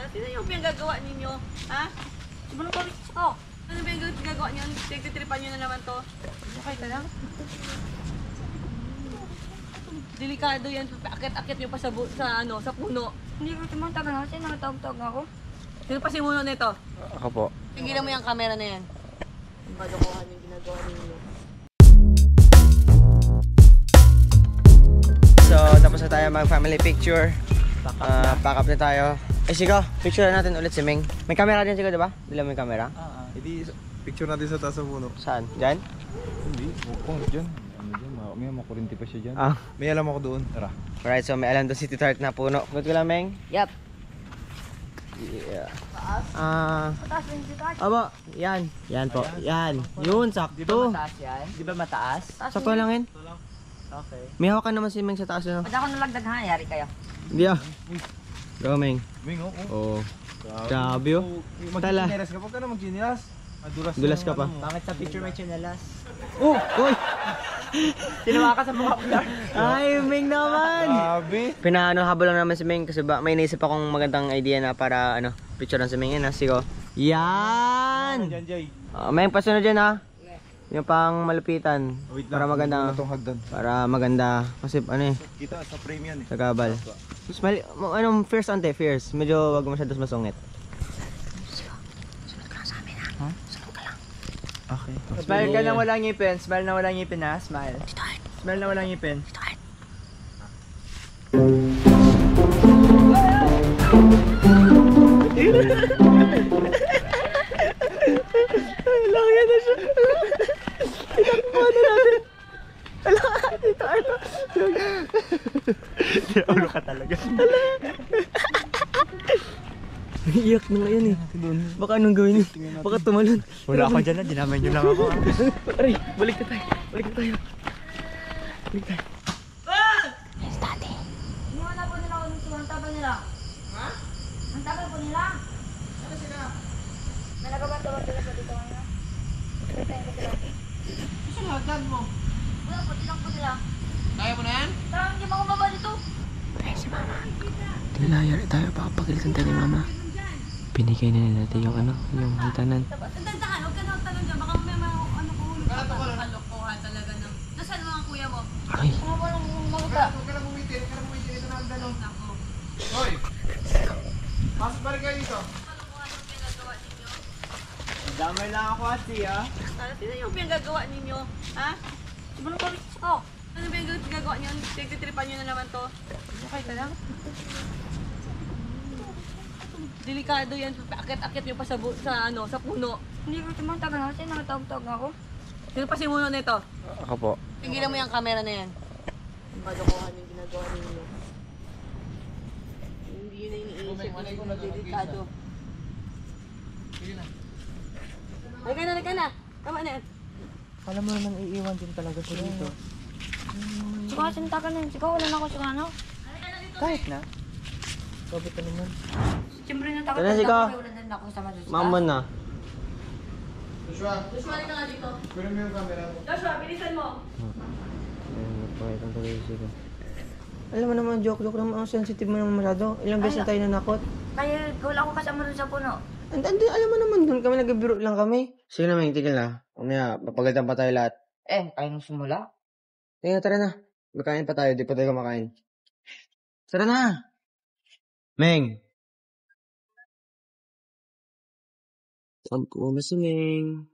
Sino yung pinagagawa ninyo? Ha? Sumunod ko ako. Ano ba yung gagawa niyo? Tigtitripan niyo na naman to. Okay ka lang? Delikado yan. Akit-akit niyo pa sa sa puno. Hindi ko tumatagal na kasi nakatawag-tawag ako. Sino pa simuno nito? Ako po. Tigilan mo yung camera na yan. Ang balukuhan yung ginagawa ninyo. So, tapos na tayo mag-family picture. Pack up na tayo. Sigo, picture natin ulit si Ming. May camera din sigo, diba? Dila mo yung camera? Hindi, picture natin sa taas ng puno. Saan? Diyan? Hindi, dyan. Ano dyan, may makurinti pa siya dyan. Ah. May alam ako doon. Tara. Alright, so may alam doon si Tito Art na puno. Good ko lang, Ming? Yup. Yeah. Mataas rin si Tati. Aba, yan. Yan po. Yan. Yun, sakto. yan? Di ba mataas? Sakto lang yun. Okay. May hawakan naman si Ming sa taas. No? Pwede ako nalagdag ha, yari kayo. Hindi ah. Go, Ming. Wing, oo. Oh. Grabe oh. Tala. Mag-chinelas ka. Huwag ka na mag-chinelas. Dulas ka pa. Bakit sa picture may chinelas? Oh! Uy! Tinawa ka sa mga vlog. Ay, Ming naman! Grabe. Pinaano habol lang naman si Ming kasi may naisip akong magandang idea na para picture lang si Ming. Yan ha, sigo. Yan! Dyan, Jay. Ming, pasunod dyan ha. Yung pang malupitan. Wait Para lang. maganda. Itong hagdan. Para maganda. Kasi Kita sa frame yan eh. sa gabal. Smile, fierce ante, fierce. Medyo wag masyadong masungit. Okay. Smile ka na walang ngipin. Smile na walang ngipin ha. Smile. Smile na walang ngipin. Lang yan na siya. Itakbo na natin. Dito ano. Ulo ka talaga. Iyak na ngayon eh. Baka anong gawin niya? Baka tumalon. Wala ako dyan na. Dinamay nyo lang ako. Aray, balik na tayo. Balik na tayo. Balik tayo. Iniwala po nila ako nito. Ang tagal nila. Ha? Ang tagal po nila. Ano sila? Nalagaban-taban sila po dito ngayon. Tayo ko sila. Saan hagdan mo? Wala po, tilang po nila. Kaya mo na yan? Parang hindi makababa dito. Nilayari tayo, baka pagalitan tayo ni Mama. Binigay na nila natin yung hitanan. Tandahan, huwag ka na talon dyan. Baka may kuhulog ka pa. Kalokohan talaga ng... Nasaan mo ang kuya mo? Aray, Ano po nang maguta? Huwag ka na bumitin. Huwag ka na bumitin. Ito na hagdan oh. Ako. Hoy! Pasok pa rin kayo dito. Kalokohan yung pinagawa ninyo. Damay lang ako ati ah. Sino yung pinagagawa ninyo? Ha? Sumunod ko ako. Ano ba yung pinagagawa niyo? Tigtitripan niyo na naman to. Okay ka lang? Delikado yan. Akit-akit niyo pa sa puno. Hindi ko tumatagal na kasi nakatawag-tawag ako. Sino pa simuno nito? ako po. Tigilan mo yung camera na yan. Ang balukuhan yung ginagawa ninyo. Hindi yun na iniisip mo. Delikado. Halika na. Tama na yan. Alam mo naman iiwan din talaga siya dito. Siko kasi ang tagal na yun. Siko, wala na ako siko ano. Kahit na. Sabi ka naman. Siyempre na tagal Tara, Siko. ako. Wala din ako sama doon. Mama na. Joshua, Joshua, halika nga dito. kunin mo yung camera mo. Joshua, bilisan mo. Alam mo naman, joke naman. Ang sensitive mo naman masyado. Ilang beses na tayo nanakot. Kaya wala ako kasama doon sa puno. Alam mo naman, doon kami nagbibiro lang kami. Sige na, Ming, tigil na. Umaya, papagalitan pa tayo lahat. Kaya nung sumula. Sige na, tara na. Makain pa tayo, di pa tayo kumakain. Tara na! Meng! Saan po na si Meng?